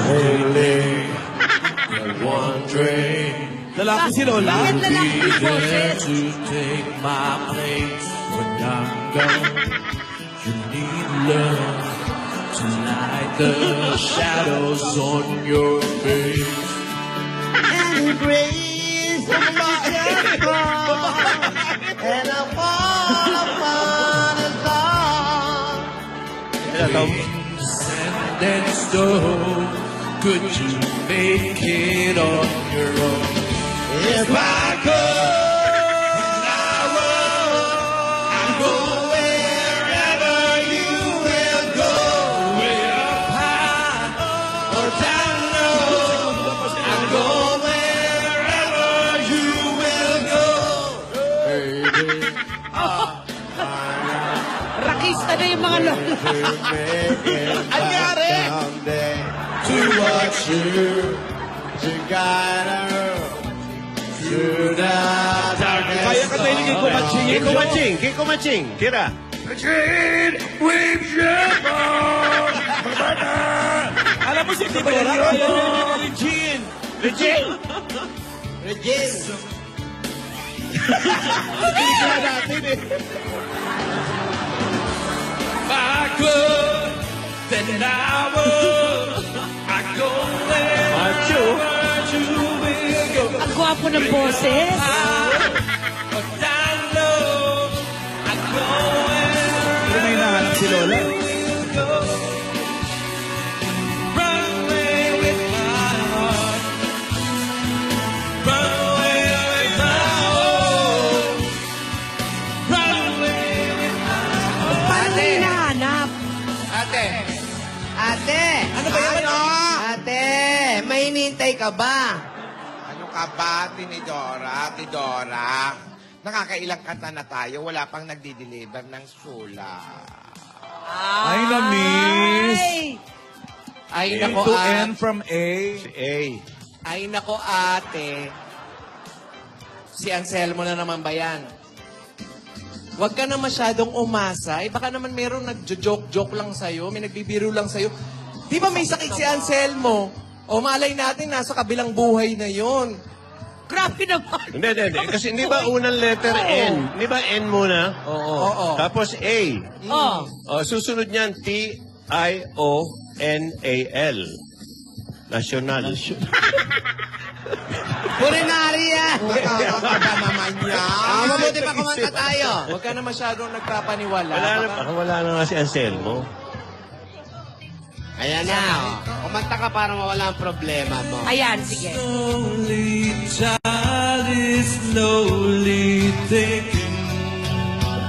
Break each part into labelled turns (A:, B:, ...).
A: lately, you're wondering,
B: Lalaki si Lola.
A: will be there to take my place when I'm gone. You need love to light the shadows on your face.
C: And grace of my cross, and I fall upon a song.
A: Sand and stone, could you make it on your own? If I could, I would. I'd go wherever you will go. Way up high or down low. I'd go wherever you will go. Baby,
D: Rakista na yung mga lolo.
A: Anyari? To watch you, to guide her through the darkness.
B: Kaya ka tayo kay Kumaching.
E: Kiko Maching, Kiko Maching, tira.
B: Alam mo si Tidora, kaya niya ni Regine.
E: Regine!
C: Regine.
B: Kaya natin eh.
A: If I could, then I would. I'd go
E: Macho.
A: wherever you will go.
D: Ang gwapo ng boses.
A: Or down low. I'd go
B: Pero may nahanap si Lola.
A: wherever you will go. Run away with my heart. Run away with my home. Run away with my heart.
D: Paano mo hinahanap?
C: Ate. Ate.
B: Ano ba yan?
C: Ate, may hinihintay ka ba?
F: Ano ka ba, Tinidora? Tidora? Nakakailang kanta na tayo, wala pang nagdi-deliver ng sula.
B: Ay, na-miss.
C: Ay,
B: To
C: nako,
B: N from A.
E: Si A.
C: Ay, nako, ate. Si Anselmo na naman ba yan? Huwag ka na masyadong umasa. Eh, baka naman meron nagjo-joke-joke lang sa'yo, may nagbibiro lang sa'yo. Di ba may sakit si Anselmo? O malay natin, nasa kabilang buhay na yon.
D: Grabe naman.
E: Hindi. Kasi hindi ba unang letter N? Hindi ba N muna?
C: Oo.
E: Tapos A.
D: Oh.
E: Susunod niyan, T-I-O-N-A-L. National.
C: Kulinary yan!
F: Nakakaba naman yan.
C: Mabuti pa kumanta tayo. Huwag ka na masyadong nagpapaniwala.
E: Wala na nga si Anselmo.
C: Ayan na. Kumanta ka para mawala ang problema mo.
D: Ayan, sige.
A: Slowly, child is slowly thinking.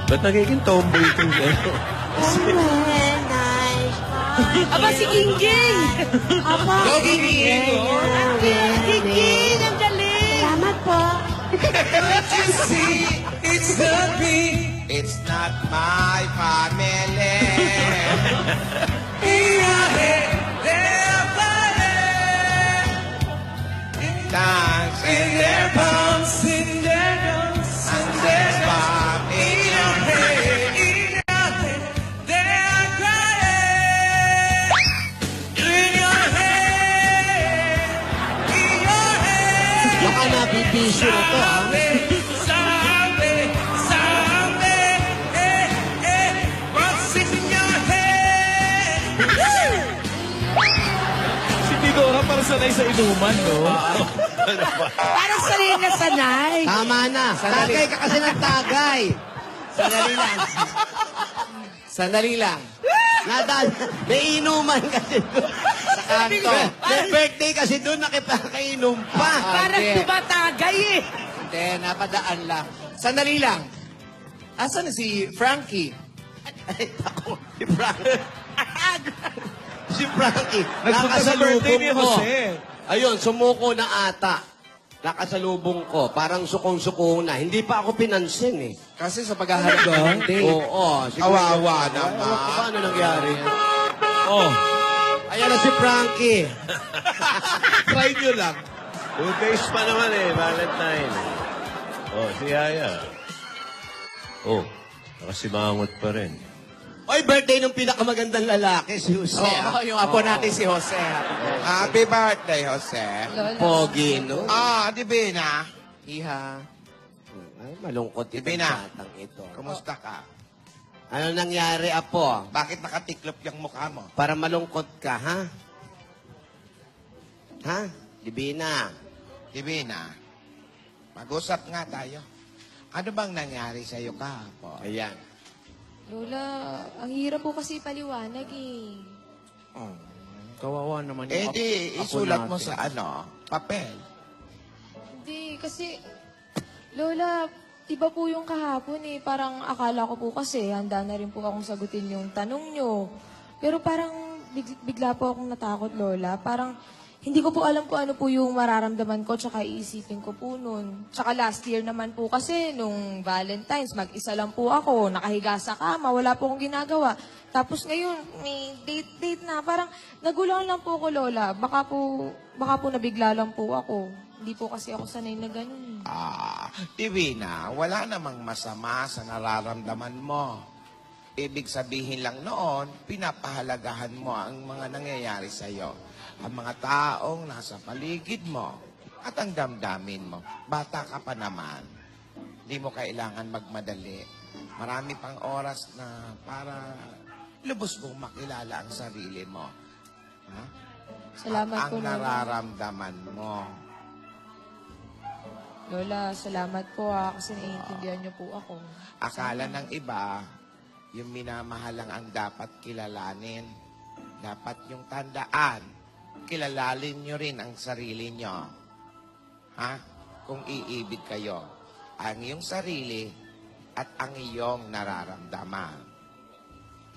E: Ba't nagiging tomboy itong gano'n?
D: Aba, si Gingging! Aba,
C: Go, Gingging!
D: Gingging! Ang galing! Salamat po.
A: Can't you see it's not me?
F: It's not my family.
A: In your head, they're fighting.
F: Dance
A: In their palms, in their guns, in their
F: Bam,
A: in your head, in your head, they're crying. In your head, in your head.
C: Baka nabibisyo na to, ha?
A: Someday, what's in your head?
B: Si Tidora para sanay sa inuman, no?
D: Parang sanay na sanay.
C: Tama na. Tagay ka kasi ng tagay. Sandali lang. Sandali lang. May inuman kasi doon sa kanto. May birthday kasi doon, nakipakainom pa.
D: Parang
C: Hindi.
D: tumatagay eh.
C: Hindi, napadaan lang. Sandali lang. Asan na si Frankie? Ay, ako. Si Frankie. Si Frankie.
B: Nagpunta sa birthday ni
C: Nakasalubong ko.
B: Jose.
C: Ayun, sumuko na ata. Nakasalubong ko. Parang sukong-suko na. Hindi pa ako pinansin eh. Kasi sa paghaharap ng birthday. Oo.
F: Kawawa naman.
C: Paano nangyari yan?
B: Oh,
C: Ayan na si Frankie.
B: try nyo lang.
E: 2 days pa naman eh, Valentine. Oh, si Yaya. Oh, nakasimangot pa rin. Oy, birthday ng pinakamagandang lalaki, si Jose.
C: Oo, yung apo natin si Jose.
F: Happy birthday, Jose.
E: Pogi, no?
F: Divina.
C: Iha.
E: Ay, malungkot itong
F: Divina.
E: batang ito.
F: Kumusta ka?
E: Ano nangyari, Apo?
F: Bakit nakatiklop yung mukha mo?
E: Para malungkot ka, ha? Ha? Divina.
F: Divina, mag-usap nga tayo. Ano bang nangyari sa'yo kahapon?
E: Ayan.
D: Lola, ang hirap po kasi paliwanag eh.
C: Kawawa naman
F: Eh
C: yung
F: di,
C: apo
F: isulat mo
C: natin.
F: sa papel.
D: Hindi, kasi, Lola, iba po yung kahapon eh. Parang akala ko po kasi, handa na rin po akong sagutin yung tanong nyo. Pero parang bigla po akong natakot, Lola. Parang hindi ko po alam kung ano po yung mararamdaman ko tsaka iisipin ko po nun. Tsaka last year naman po kasi, nung Valentine's, mag-isa lang po ako, nakahiga sa kama, wala po akong ginagawa. Tapos ngayon, may date na. Parang nagulang lang po ako, Lola. Baka po nabigla lang po ako. Hindi po kasi ako sanay na ganun.
F: Divina, wala namang masama sa nararamdaman mo. Ibig sabihin lang noon, pinapahalagahan mo ang mga nangyayari sa'yo. Ang mga taong nasa paligid mo at ang damdamin mo. Bata ka pa naman. Hindi mo kailangan magmadali. Marami pang oras na para lubos mong makilala ang sarili mo. Ha?
D: Salamat
F: At
D: po,
F: ang
D: Lola.
F: nararamdaman mo.
D: Lola, salamat po kasi naiintindihan niyo po ako.
F: Akala ng iba, yung minamahal lang ang dapat kilalanin. Dapat yung tandaan, kilalalin nyo rin ang sarili nyo. Ha? Kung iibig kayo. Ang iyong sarili at ang iyong nararamdaman.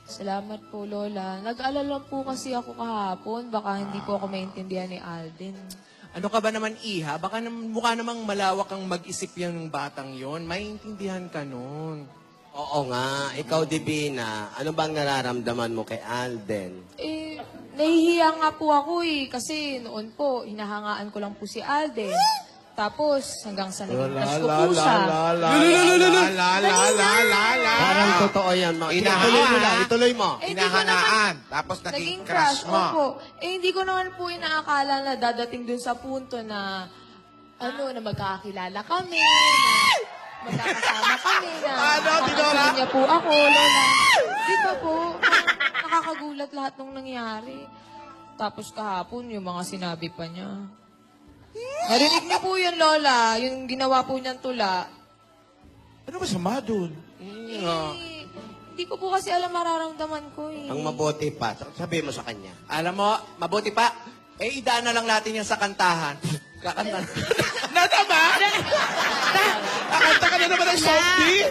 D: Salamat po, Lola. Nag-alala po kasi ako kahapon. Baka hindi po ako maintindihan ni Alden.
C: Ano ka ba naman, Iha? Baka mukha namang malawak ang mag-isip yung batang yon. Maintindihan ka nun.
E: Oo nga. Ikaw, Divina, ano bang nararamdaman mo kay Alden?
D: Eh, nahihiya nga po ako eh. Kasi noon po, hinahangaan ko lang po si Alden. Tapos, hanggang sa naging crush ko po siya.
E: Parang totoo yan.
F: Inahangaan.
E: Ituloy mo lang, ituloy mo.
D: Eh, hindi ko
F: Hinahangaan. Tapos naging crush mo.
D: Opo. Eh, hindi ko naman po inaakala na dadating dun sa punto na, na magkakakilala kami, na magkakasama kami, na makakasama niya po ako, Lola. Di ba po? Parang nakakagulat lahat nung nangyari. Tapos kahapon, yung mga sinabi pa niya. Narinig niyo po yun, Lola. Yung ginawa po niyang tula.
B: Ano masama dun?
D: Hindi ko po kasi alam mararamdaman ko eh.
E: Ang mabuti pa, sabihin mo sa kanya.
C: Alam mo, mabuti pa, idaan na lang natin yan sa kantahan. Kakanta na.
B: Natama? Nakanta ka na naman ng Sophie?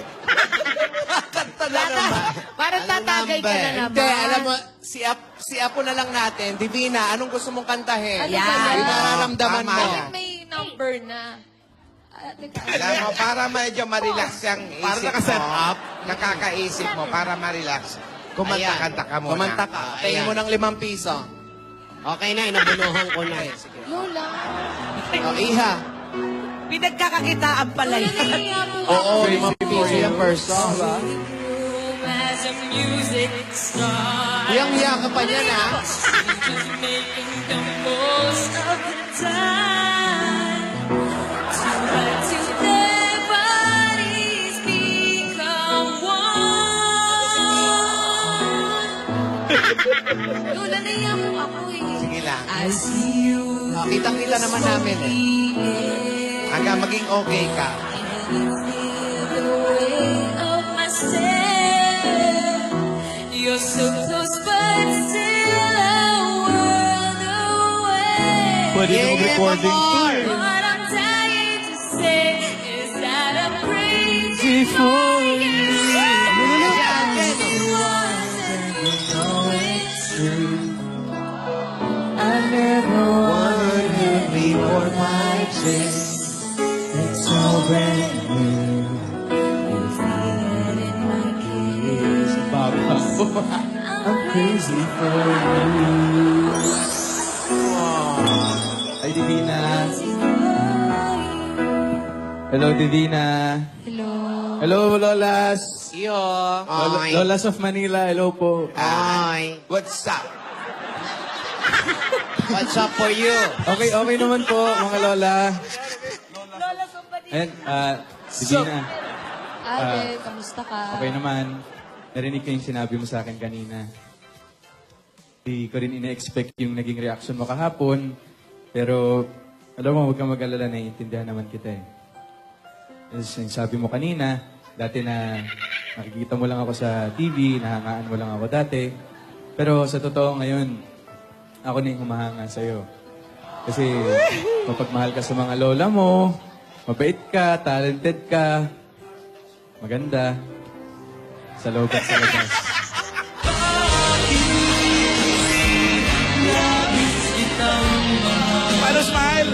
C: Kakanta na naman.
D: Parang tatagay ka na naman.
C: Hindi, alam mo, si Apo na lang natin. Divina, anong gusto mong kantahin?
D: Ano ba yan?
C: Yung nararamdaman
F: Tama
C: mo.
F: yan.
D: Bakit may number na?
F: Alam mo, para medyo ma-relax yung isip
B: Para naka-set
F: mo,
B: up.
F: nakakaisip mo, para ma-relax, kumanta-kanta ka muna.
C: Kumanta ka. Tingin mo ng 5 piso.
E: Okay na, inabunuhan ko na.
D: Lola.
C: O, Iha.
G: Pinagkakakitaan pala yun.
D: Nahihiya po ako.
C: Oo, 5 piso yung first song.
G: As a music star,
C: Hiyang-hiya ka pa niyan, ha?
G: just making the most of the time. To their bodies become one.
D: Lola, nahihiya po ako eh.
F: Sige lang.
G: I see you
C: Kitang-kita naman namin, eh.
F: Hanggang maging okay ka.
G: the way of myself. You're so close, but still a world away.
B: Pwede na recording to eh.
G: What I'm trying to say is that I'm crazy
B: For you.
G: I never wanted to be more my chest. It's all brand new. You feel it in my kiss. I'm crazy for you.
B: Ay, Divina.
H: Hello, Divina.
D: Hello.
H: Hello, Lolas.
C: Iyo.
H: Lolas of Manila, hello po.
E: Ay.
F: What's up?
E: What's up for you?
H: Okay, okay naman po, mga Lola. And, Divina,
D: Ate, kamusta ka?
H: okay naman. Narinig ko yung sinabi mo sa akin kanina. Hindi ko rin ina-expect yung naging reaction mo kahapon. Pero, alam mo, huwag kang mag-alala, naiintindihan naman kita eh. As yung sabi mo kanina, dati na nakikita mo lang ako sa TV, nahangaan mo lang ako dati. Pero sa totoo ngayon, ako na yung humahanga sa'yo. Kasi mapagmahal ka sa mga lola mo, mabait ka, talented ka, maganda, sa loob at sa labas.
B: Paano smile?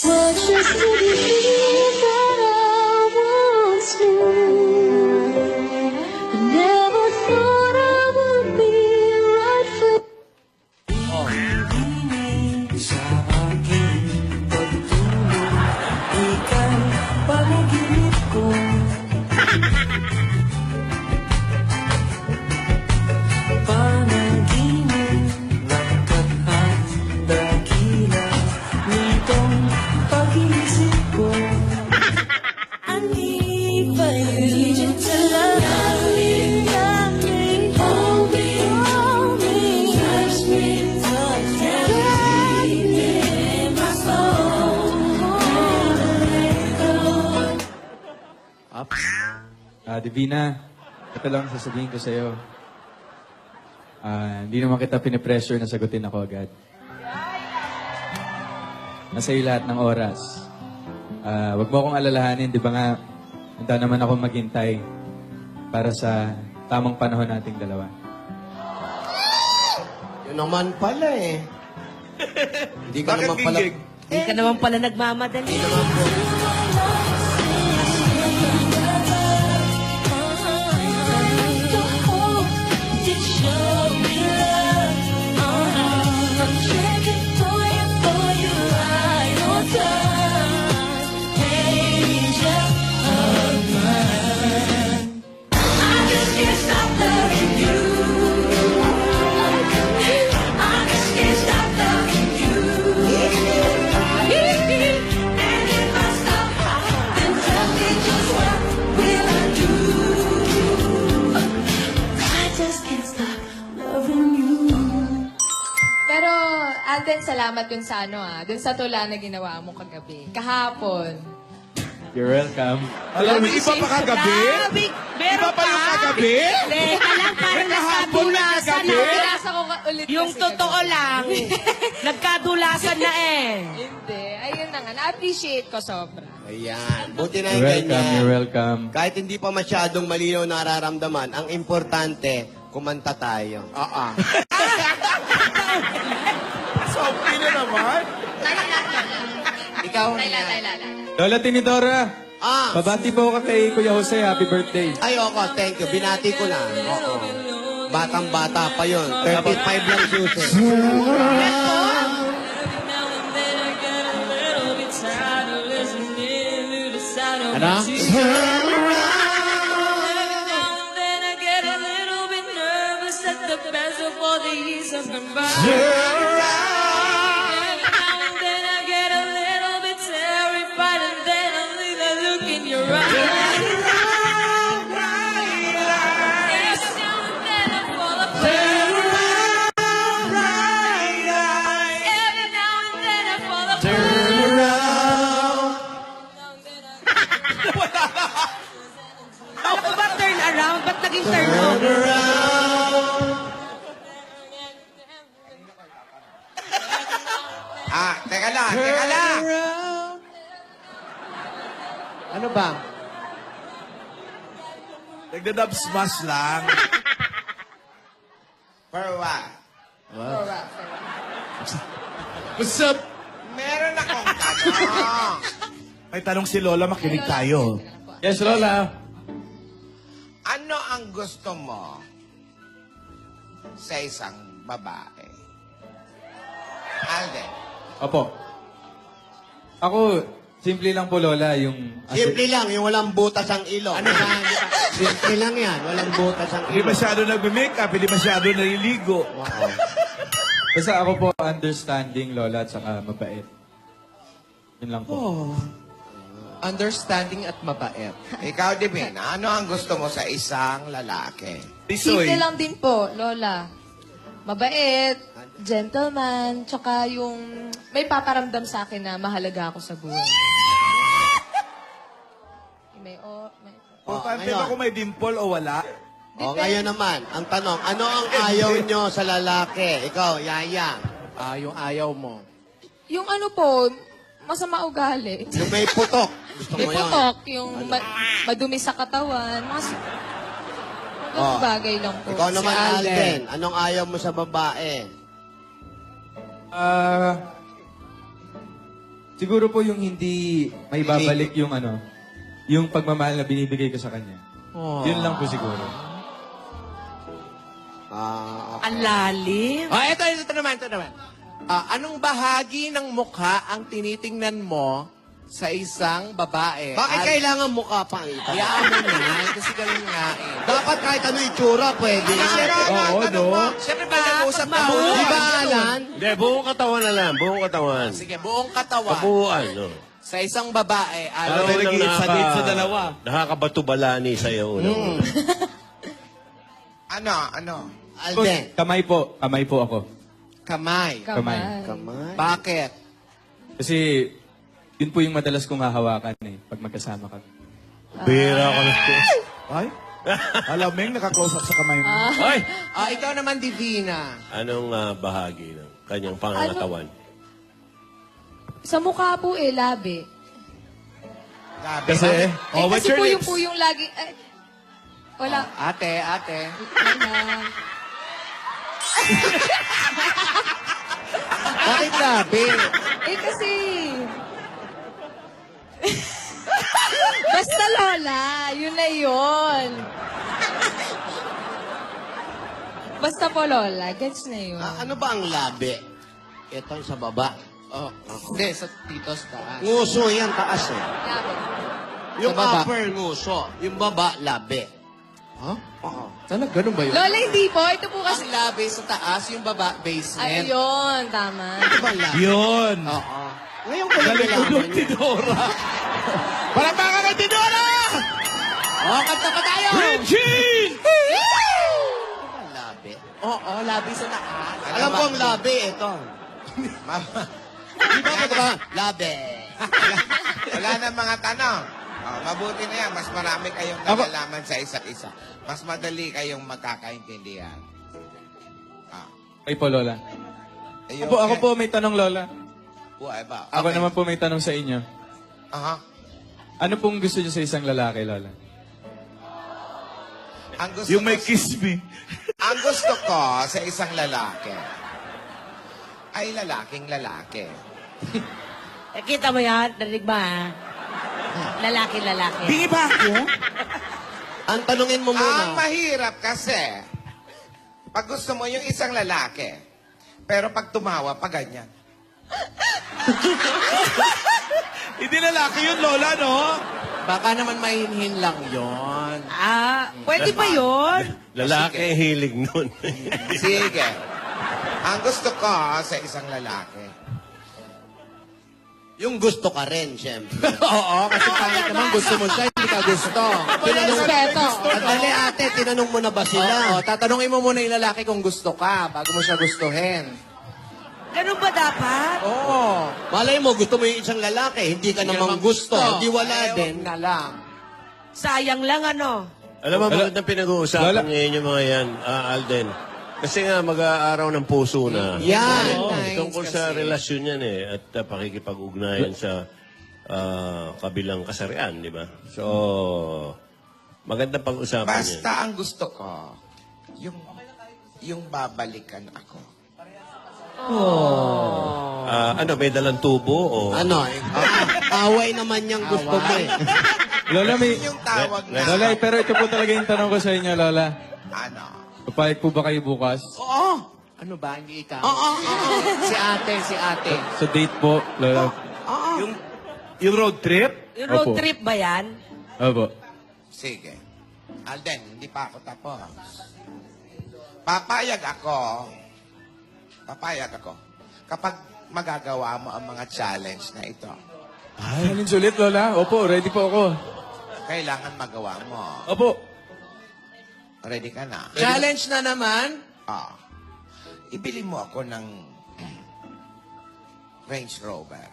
G: What just did you feel that I once knew? I never thought I would be right for I need you to love me, hold me, touch me, guide me in my soul, never let go.
H: Divina, ito lang sasabihin ko sa'yo. Hindi naman kita pinipressure na sagutin ako agad. Nasa iyo lahat ng oras. Wag mo akong alalahanin, di ba nga, handa naman ako maghintay para sa tamang panahon nating dalawa.
E: Yun naman pala eh. Hindi ka
F: Bakit
E: naman pala...
F: gigig?
I: Hindi ka naman pala nagmamadali.
D: Pero, Alden, salamat dun sa dun sa tula na ginawa mo kagabi. Kahapon.
H: You're welcome.
B: Alam mo, iba pa kagabi?
I: Grabe,
B: Iba pa yung kagabi?
I: Teka lang, parang
B: kahapon may
I: nagkadulasan
B: kagabi?
I: na.
D: Pinasa ko ulit
I: Yung
D: kasi
I: totoo
D: kagabi.
I: lang, nagkadulasan na eh.
D: Hindi. Ayun na nga. Na-appreciate ko sobra.
E: Ayan. Buti na
H: You're
E: yung
H: welcome,
E: ganyan.
H: you're welcome.
E: Kahit hindi pa masyadong malinaw nararamdaman, ang importante, kumanta tayo.
B: Sobrang na naman.
C: Ikaw
D: Tayla,
C: na.
D: tayla.
H: Lola Tinidora,
E: Ah!
H: pabati po ka kay Kuya Jose. Happy birthday.
E: Ay, thank you. Binati ko na. Oo. Batang-bata pa yun. 35 lang susi.
C: Ano?
I: Ano ba turn around? Ba't naging turn on?
F: Teka lang.
C: Ano ba?
B: Nagda-dub smash lang.
F: For what?
A: What's up?
F: Meron akong tanong.
B: May tanong si Lola, makinig tayo.
H: Yes, Lola.
F: Ano ang gusto mo sa isang babae. Alden.
H: Opo. Ako, simple lang po, Lola, yung...
E: Simple lang, yung walang butas ang ilong. Ano ba? Simple lang yan, walang butas ang
B: Hindi
E: ilong.
B: masyado nagme-makeup, hindi masyado naliligo.
E: Oo.
H: Basta ako po, understanding, Lola, at saka mabait. Yun lang po.
C: Understanding at mabait.
F: Ikaw, Divina, ano ang gusto mo sa isang lalaki?
B: Tisoy.
D: Simple lang din po, Lola. Mabait, gentleman, tsaka yung may paparamdam sa akin na mahalaga ako sa buhay. May
B: Importante
E: ngayon.
B: ba kung may dimple o wala?
E: O, ngayon naman, ang tanong, ano ang ayaw nyo sa lalaki? Ikaw, Yaya.
C: Yung ayaw mo.
D: Yung ano po, masama ugali.
E: Yung may putok. Gusto
D: May
E: mo yun?
D: putok, yung madumi sa katawan. Mga bagay lang po.
E: Ikaw naman,
C: Si Alden.
E: Alden. Anong ayaw mo sa babae?
H: Siguro po yung hindi may babalik yung ano, yung pagmamahal na binibigay ko sa kanya. Yun lang po siguro.
E: Okay.
I: Ang lalim.
C: Ito naman. Anong bahagi ng mukha ang tinitingnan mo sa isang babae?
E: Bakit kailangan mukha pang ita?
C: Hayaan mo na. Kasi ganun nga eh.
E: Dapat kahit ano itsura, pwede.
H: Oo, no?
C: Siyempre ba nag-uusap na
E: Di ba, Alan?
J: Hindi, buong katawan na lang. Buong katawan.
C: Sige, buong katawan.
J: Kabuuan, no?
C: Sa isang babae,
B: Ano
C: ano?
B: may nag-iitsadit sa dalawa?
J: Nakakabato-balani sa'yo. Unang-una.
F: Ano?
E: Alden.
H: Kamay po ako.
C: Kamay.
H: Kamay.
E: Kamay.
C: Bakit?
H: Kasi, yun po yung madalas kong hahawakan eh, pag magkasama kami.
J: Bira ka na.
B: Ay? Alam, Meng, naka-close up sa kamay mo.
J: Ay!
C: Ikaw naman, Divina.
J: Anong bahagi ng kanyang pangangatawan?
D: Sa mukha po labi.
B: Kasi, oh, what's
D: kasi
B: your
D: po
B: lips?
D: yung lagi... wala.
C: Ate.
D: Wala.
C: Bakit labi?
D: Kasi... Basta Lola, yun na yun. Basta po Lola, gets na yun.
E: Ano ba ang labi? Ito sa baba.
C: Hindi, sa titos taas.
E: Nguso yan, taas eh.
D: Labi.
E: Yung
C: Sa baba.
E: upper nguso. Yung baba, labi.
C: Huh?
E: Oo.
C: Talaga, ganun ba yun?
D: Lola, hindi po. Ito po kasi...
C: Ang labi sa taas, yung baba, basement.
D: Ayun, tama.
E: Ano ba labi?
B: Yun.
C: Oo.
E: Ngayon ko lang
B: Galing
E: nalaman
B: ulo,
E: yun.
B: Tidora. Palakpakan kay Tidora!
C: Kanta pa tayo!
B: Regine!
E: Ano ba labi?
C: Oo, labi sa taas.
E: Alam ko ang labi, ito. Di ba ba? Labi.
F: Wala na mga tanong. Mabuti na yan. Mas marami kayong nalalaman sa isa't isa. Mas madali kayong magkakaintindihan.
H: Ay po, Lola.
F: Ayun,
H: Ako po may tanong, Lola.
F: Ba?
H: Ako naman po may tanong sa inyo.
F: Aha.
H: Ano pong gusto niyo sa isang lalaki, Lola?
F: Ang gusto
B: Yung may
F: ko-
B: kiss me.
F: Ang gusto ko sa isang lalaki ay lalaking lalaki.
I: Kita mo yan? Narinig ba, ha? Lalaki.
B: Bingi ba ako?
E: Ang tanungin mo
F: Ang
E: muna.
F: mahirap kasi, pag gusto mo yung isang lalaki, pero pag tumawa, pa ganyan.
B: Hindi lalaki yun, Lola, no?
C: Baka naman mahinhin lang yon.
I: Pwede ba yun?
J: Lalaki hilig nun.
F: Sige. Ang gusto ko sa isang lalaki,
E: Yung gusto ka rin, siyempre.
C: Oo, kasi pangit naman gusto mo siya, hindi ka gusto.
D: Respeto.
E: Sandali ate, tinanong mo na ba sila?
C: Oo, tatanungin mo muna yung lalaki kung gusto ka bago mo siya gustuhin.
I: Ganun ba dapat?
C: Oo.
E: Malay mo, gusto mo yung isang lalaki, hindi ka namang gusto. Di wala
C: Ayaw
E: din.
C: na lang.
I: Sayang lang, ano?
J: Alam mo, magandang pinag-uusapan
H: Lola.
J: ngayon yung mga yan, Alden. Kasi nga, mag-aaraw ng puso na.
E: Yan.
C: Nice
J: Tungkol sa
C: kasi.
J: relasyon yan eh. At pakikipag-ugnayan sa kabilang kasarian, di ba? So, magandang pag-usapan yan.
F: basta ang gusto ko, yung babalikan ako.
J: May dalang tubo o...
E: Ano eh? Away naman yung gusto mo eh.
H: Lola, may...
F: Yung tawag na,
H: Lola, pero ito po talaga yung tanong ko sa inyo, Lola.
F: ano,
H: Papayag po ba kayo bukas?
C: Oo. Ano ba? Hindi ikaw?
E: Oo.
C: Si ate, si ate.
H: Sa date po, Lola.
B: Yung road trip?
I: Yung road
H: Opo.
I: trip ba yan?
H: Opo.
F: Sige. Alden, hindi pa ako tapos. Papayag ako kapag magagawa mo ang mga challenge na ito.
H: Challenge ulit, Lola. Opo, ready po ako.
F: Kailangan magawa mo.
H: Opo.
F: Ready ka na?
C: Challenge na naman.
F: Ibili mo ako ng Range Rover.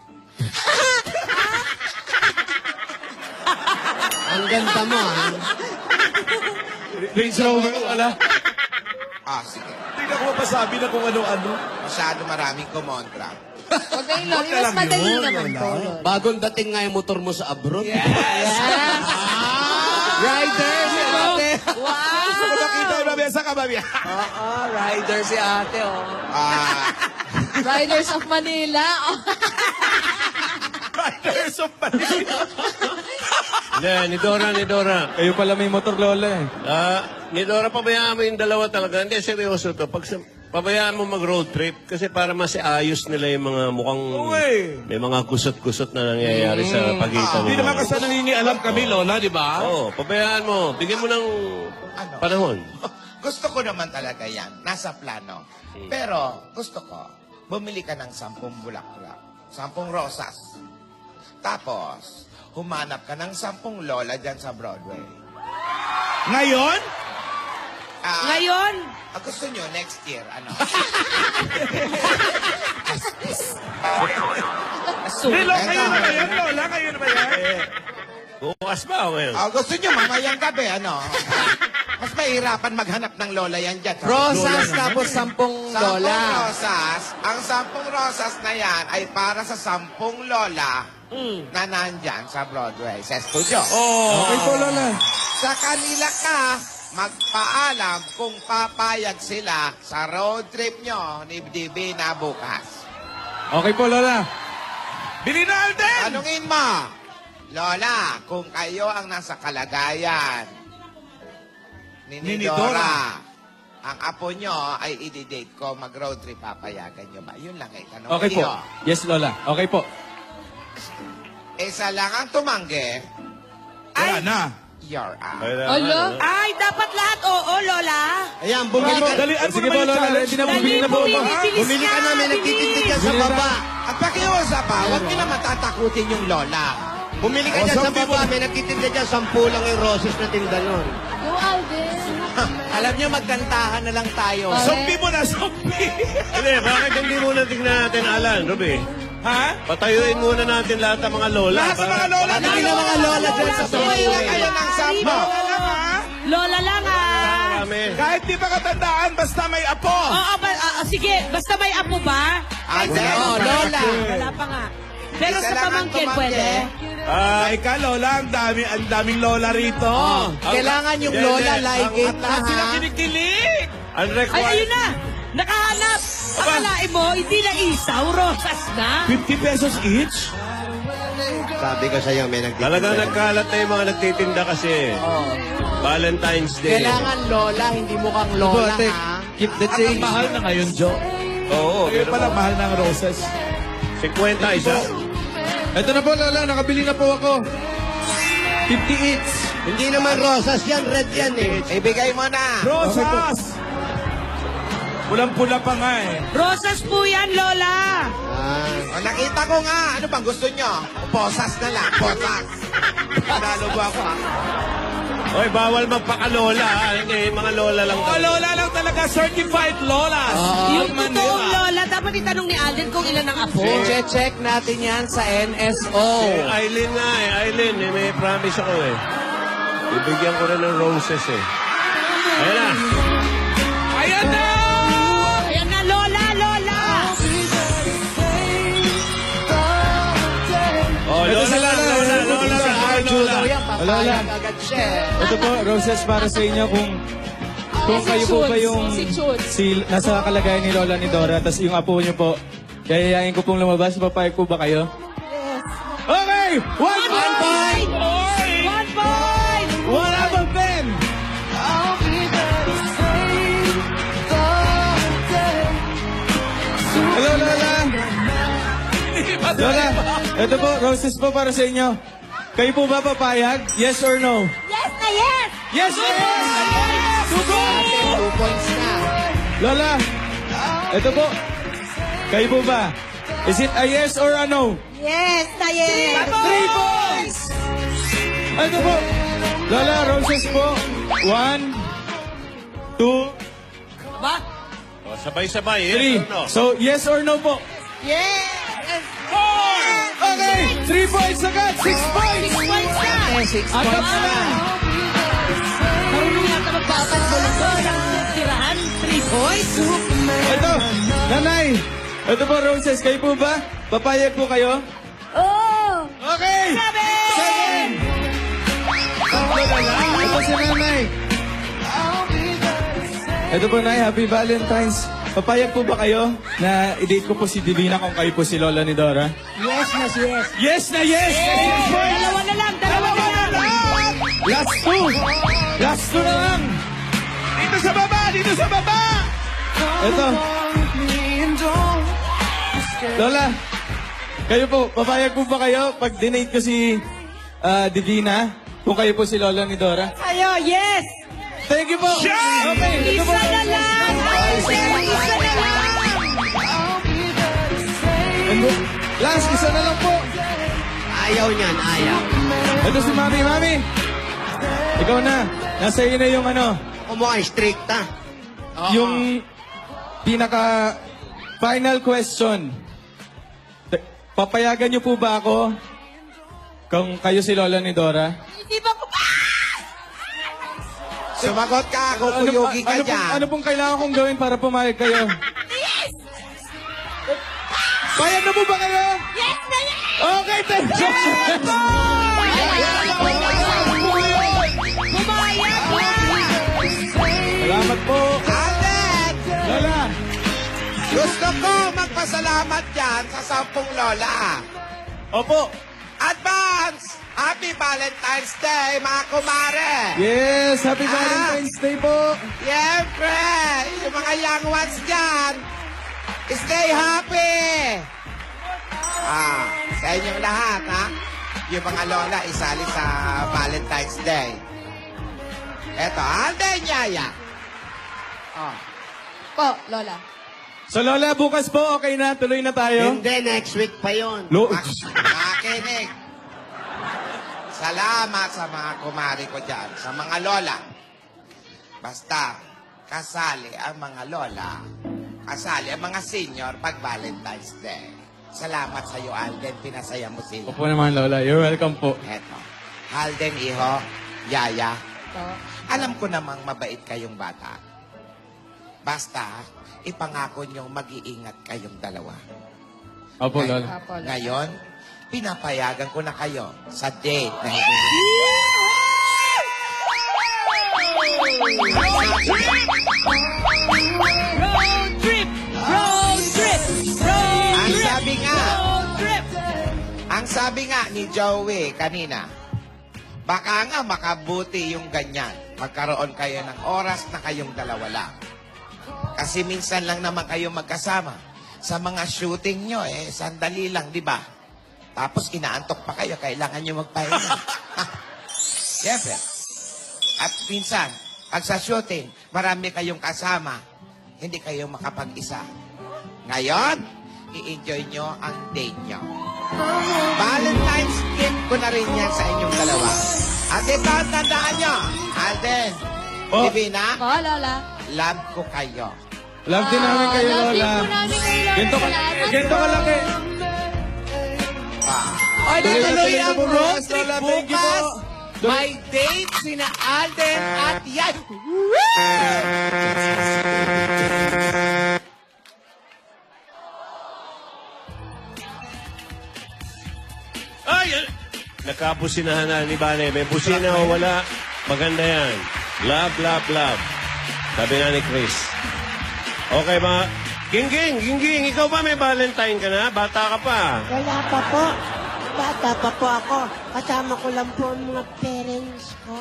E: Ang ganda mo, ha?
H: Range Rover, Lola.
F: Sige.
B: Hindi na ko mapasabi na kung ano-ano.
F: Masyado maraming kumontra.
D: Huwag kayong lolo. Mas madali naman po, lolo.
E: Bagong dating nga yung motor mo sa abroad.
C: Rider si ate.
B: Gusto ko makita yung mabesa ka, mami.
C: Oo, rider si ate, oh.
D: Riders of Manila.
B: Riders of Manila.
J: Hindi, ni Dora.
H: Kayo pala may motor, Lola eh.
J: Ni Dora, pabayaan mo yung dalawa talaga. Hindi, seryoso to. Pabayaan mo mag-road trip kasi para masiayos nila yung mga mukhang may mga kusot-kusot na nangyayari sa pagitan
B: Hindi
J: nila.
B: naman kasi nangingialam kami, Lola, di ba?
J: Oo, pabayaan mo. Bigyan mo ng panahon.
F: Gusto ko naman talaga yan. Nasa plano. Pero gusto ko, bumili ka ng 10 bulaklak. 10 rosas. Tapos, humanap ka ng 10 lola dyan sa Broadway.
B: Ngayon?
I: Ngayon?
F: Gusto nyo, next year, ano?
B: Hindi, Lola, kayo na ba yan, Lola? Kayo na ba yan?
J: Bukas ba o ngayon?
F: Gusto nyo, mamayang gabi, ano? Mas mahirapan maghanap ng lola yan dyan.
C: Rosas, tapos 10 lola.
F: 10 rosas. Ang 10 rosas na yan ay para sa 10 lola na nandyan sa Broadway, sa studio.
H: Okay po, Lola.
F: Sa kanila ka magpaalam kung papayag sila sa road trip nyo ni DB na bukas.
H: Okay po, Lola.
B: Bili na, Alden!
F: Tanungin mo, Lola, kung kayo ang nasa kalagayan ni Dora, ang apo nyo ay i-date ko, mag-road trip, papayagan nyo ba? Yun lang ay tanong
H: Okay po.
F: niyo.
H: Yes, Lola. Okay po.
F: Isa lang ang tumanggi,
B: Wala na.
F: you're out.
C: Ano?
I: Ay, dapat lahat oo, Lola.
E: Ayan, bumili ka.
B: Dalian mo
H: Sige po,
B: naman yung
H: Lola.
B: challenge.
H: Ready na po. Bili na po.
E: Bumili ka na, may nagtitindig dyan sa baba.
F: At pakiusap pa, huwag nyo naman tatakutin yung Lola.
E: Bumili ka dyan sa baba, may nagtitindig dyan, 10 lang yung roses na tinda nun.
D: Go, Alden.
C: Alam niyo, magkantahan na lang tayo.
B: Zombie mo na, zombie!
J: Hindi, bakit hindi muna tignan natin, Alan, Ruby?
B: Ha?
J: Patayuin muna natin lahat ng mga lola.
B: Lahat ng mga lola
C: Ano yung mga lola dyan sa
F: Bumili
C: Broadway?
F: kayo ng 10.
I: Lola lang, ah.
J: Marami.
B: Kahit di pa katandaan, basta may apo.
I: Oo, sige. Basta may apo ba?
C: Oo, lola.
I: Wala pa nga. Pero
F: Isa
I: sa
F: lang ang
I: pamangkin,
F: tumanggi.
I: pwede?
B: Ika, Lola, ang daming lola rito.
C: Kailangan yung lola like it na,
B: At sila
C: ha?
B: kinikilig.
J: Ang
I: Ay,
J: required.
I: ayun na. Nakahanap. Akalain mo, hindi na isaw, rosas na.
B: 50 pesos each?
E: Sabi ko sa'yo, may nagtitindig.
J: Talagang nagkalat na yung mga nagtitinda kasi. Valentine's Day.
C: Kailangan lola, hindi mukhang lola, ha?
H: Keep the
B: At ang
H: change.
B: mahal na ngayon, Jo.
J: Oo,
B: Ngayon
J: pero
B: pala mahal ng roses.
J: 50 isa.
H: Ito na po, Lola. Nakabili na po ako. 50 each.
E: Hindi naman rosas yan, red yan eh.
F: Ibigay mo na.
B: Rosas! Pulang-pula pa nga eh.
I: Rosas po yan, Lola.
F: Nakita ko nga. Ano bang gusto nyo? Posas na lang. Posas. Panalo ba ako, ha?
J: Oy, bawal magpakalola. Hindi, mga lola lang.
B: Mga lola lang talaga, certified lolas.
I: Yung totoong Lola, dapat itanong ni Alden kung ilan ang apo.
C: Check natin yan sa NSO.
J: Aileen nga eh. Aileen, may promise ako eh. Ibigyan ko rin ng roses eh. Ayan na.
B: Ayan na!
I: Ayan na, Lola, Lola.
J: Oh, lola lang, lola lang, lola.
H: Lola.
C: Agad siya.
H: Ito po, roses para sa inyo kung kayo po ba yung nasa kalagayan ni Lola ni Dora, tapos yung apo niyo po, yayayain ko pong lumabas, papayag po ba kayo? Yes. Okay! 1 point!
I: 1 point!
H: One out of 10! Lola, ito po, roses po para sa inyo. Kayo po ba papayag? Yes or no?
I: Yes na yes!
H: Yes or yes!
E: Ate, 2 points na.
H: Lola, ito po. Kayo po ba? Is it a yes or a no?
I: Yes na yes!
H: 3 points! Ito po. Lola, roses po. 1, 2,
I: Ba?
J: O, sabay-sabay. Yes
H: 3.
J: or no?
H: So, yes or no po?
I: Yes!
H: Okay, 3 points agad. 6 points!
I: 6 points na!
E: Ate, 6
H: Agad
E: points na.
H: na.
I: Marunong yata magpapanggol ito. Tirahan, 3 points.
H: Ito, nanay. Ito po, roses. Kayo po ba? Papayag po kayo?
I: Oh!
H: Okay! 7! Ito si nanay. Ito po, nay. Happy Valentine's. Papayag po ba kayo na i-date ko po si Divina kung kayo po si Lola ni Dora?
I: Yes na yes!
H: Yes na yes!
I: Dalawa na lang! Dalawa na lang!
H: Last 2! Last 2 na lang!
B: Dito sa baba! Dito sa baba!
H: Ito. Lola, kayo po, papayag po ba kayo pag dinate ko si Divina kung kayo po si Lola ni Dora?
I: Ayo, yes!
H: Thank you po! Okay, ito po.
I: Isa na lang! Isa na lang!
H: Last, isa na lang po.
E: Ayaw niyan, ayaw.
H: Ito si Mami. Mami, ikaw na. Nasa iyo na yung ano,
E: Kumukhang stricta.
H: yung pinaka final question. Papayagan niyo po ba ako kung kayo si Lola ni Dora?
I: Hindi ba ko pa?
F: Sumagot ka, kukuyugi ka dyan.
H: Ano pong kailangan kong gawin para pumayag kayo?
I: Yes!
H: Payag na po ba kayo?
I: Yes na yes!
H: Okay, thank you!
I: Pumayag na!
H: Salamat po.
F: Alden!
H: Lola,
F: Gusto ko magpasalamat dyan sa 10 lola.
H: opo.
F: Advance! Happy Valentine's Day, mga kumare!
H: Yes, happy Valentine's Day po.
F: Siyempre, yung mga young ones dyan, stay happy! Sa inyong lahat, ha? Yung mga lola, isali sa Valentine's Day. Eto, Alden Yaya.
D: Po, Lola.
H: So Lola, bukas po, okay na? Tuloy na tayo?
E: Hindi, next week pa yon.
F: Makinig. Salamat sa mga kumari ko dyan, sa mga lola. Basta, kasali ang mga lola, kasali ang mga senior pag Valentine's Day. Salamat sa iyo, Alden. Pinasaya mo sila.
H: Opo naman, Lola. You're welcome po.
F: Eto. Alden, iho, Yaya.
D: Po.
F: Alam ko namang mabait kayong bata. Basta, ipangako niyong mag-iingat kayong dalawa.
H: Opo, Lola.
D: Apo, Lola.
F: Ngayon, pinapayagan ko na kayo sa date na hindi.
I: Road trip! Road trip! Road
F: Ang
I: trip!
F: sabi nga,
I: Road trip!
F: ang sabi nga ni Joey kanina, baka nga makabuti yung ganyan. Magkaroon kayo ng oras na kayong dalawa lang. Kasi minsan lang naman kayo magkasama. Sa mga shooting nyo, sandali lang, di ba? Tapos inaantok pa kayo, kailangan nyo magpahinga. Siyempre. At minsan, pag sa shooting, marami kayong kasama, hindi kayo makapag-isa. Ngayon, i-enjoy nyo ang date nyo. Valentine's gift ko na rin yan sa inyong dalawa. At ito, tandaan nyo, Alden,
H: Oh.
F: Divina,
D: Po, Lola.
F: love ko kayo.
H: Love din namin kayo,
D: Love din
H: Lola.
D: po namin kayo, Lola.
H: Ganito ka laki.
F: Ay,
H: Tuloy
F: ang
H: po,
F: road
H: Lola.
F: trip
H: Thank you
F: bukas.
H: po.
F: May date sina Alden at Yan.
J: Ay! Nakapusinahan na ni Bane. May pusina o wala. Maganda yan. Love, love, love. Sabi nga ni Chris. Okay ba? Gingging, ikaw ba may Valentine ka na? Bata ka pa.
K: Wala pa po. Bata pa po ako. Kasama ko lang po ang mga parents ko.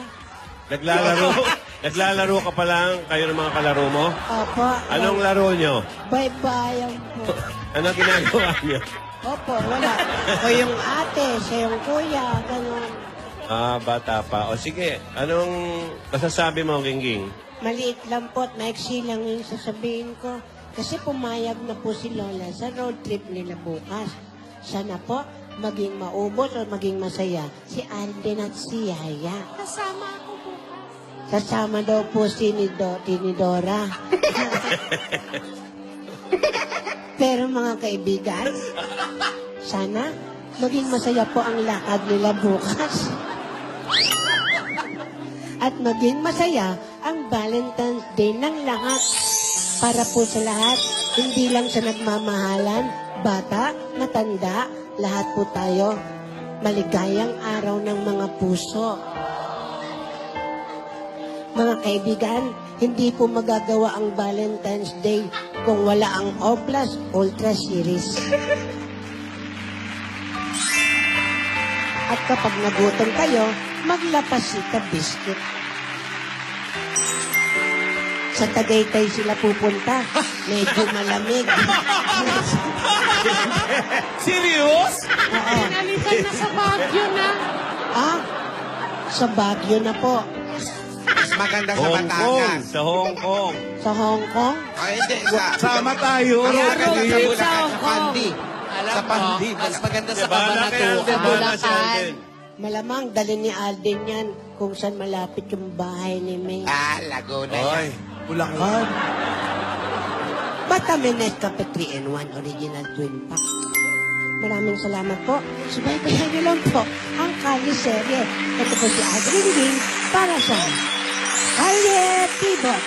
J: Naglalaro ka pa lang kayo ng mga kalaro mo?
K: Opo.
J: Anong laro nyo?
K: Bye-bye po.
J: Anong ginagawa nyo?
K: Opo, wala. Ako yung ate, siya yung kuya, gano'n.
J: Bata pa. O sige, anong masasabi mo, Gingging?
K: Maliit lang po at maiksi lang yung sasabihin ko. Kasi pumayag na po si Lola sa road trip nila bukas. Sana po maging maubos o maging masaya si Alden at si Yaya.
G: Kasama ako bukas.
K: Kasama daw po si Tinidora. Pero mga kaibigan, sana maging masaya po ang lakad nila bukas. At maging masaya ang Valentine's Day ng lahat. Para po sa lahat, hindi lang sa nagmamahalan, bata, matanda, lahat po tayo. Maligayang araw ng mga puso. Mga kaibigan, hindi po magagawa ang Valentine's Day kung wala ang Oplas Ultra Series. At kapag nagutom kayo, maglapasita biscuit. Sa Tagaytay sila pupunta. Medyo malamig.
B: Serious?
K: Oo.
G: Nalitan na sa Baguio na.
K: Ah, sa Baguio na po.
F: Mas maganda sa
J: Hong Kong.
F: Batangas.
J: Sa Hong Kong.
K: Sa Hong Kong.
F: Ay, hindi.
B: Sama tayo.
F: Mas maganda sa
I: Road trip sa
F: Bulacan,
I: Hong
F: sa
I: Kong.
F: Pandi.
C: Alam
F: Sa
C: mo,
F: Pandi.
C: mas maganda sa
J: Bahala kay Alden.
C: Kabanatuan.
J: Bahala si Alden.
K: Malamang dali ni Alden yan kung saan malapit yung bahay ni May.
F: Laguna
J: Oy.
F: yan.
B: Bulacan.
K: Batamenes Cafe 3-in-1 Original Twin Pack. Maraming salamat po. Subaybayan niyo lang po ang Kali Serye. Ito po si Adrian Ring para sa Kali Tibot.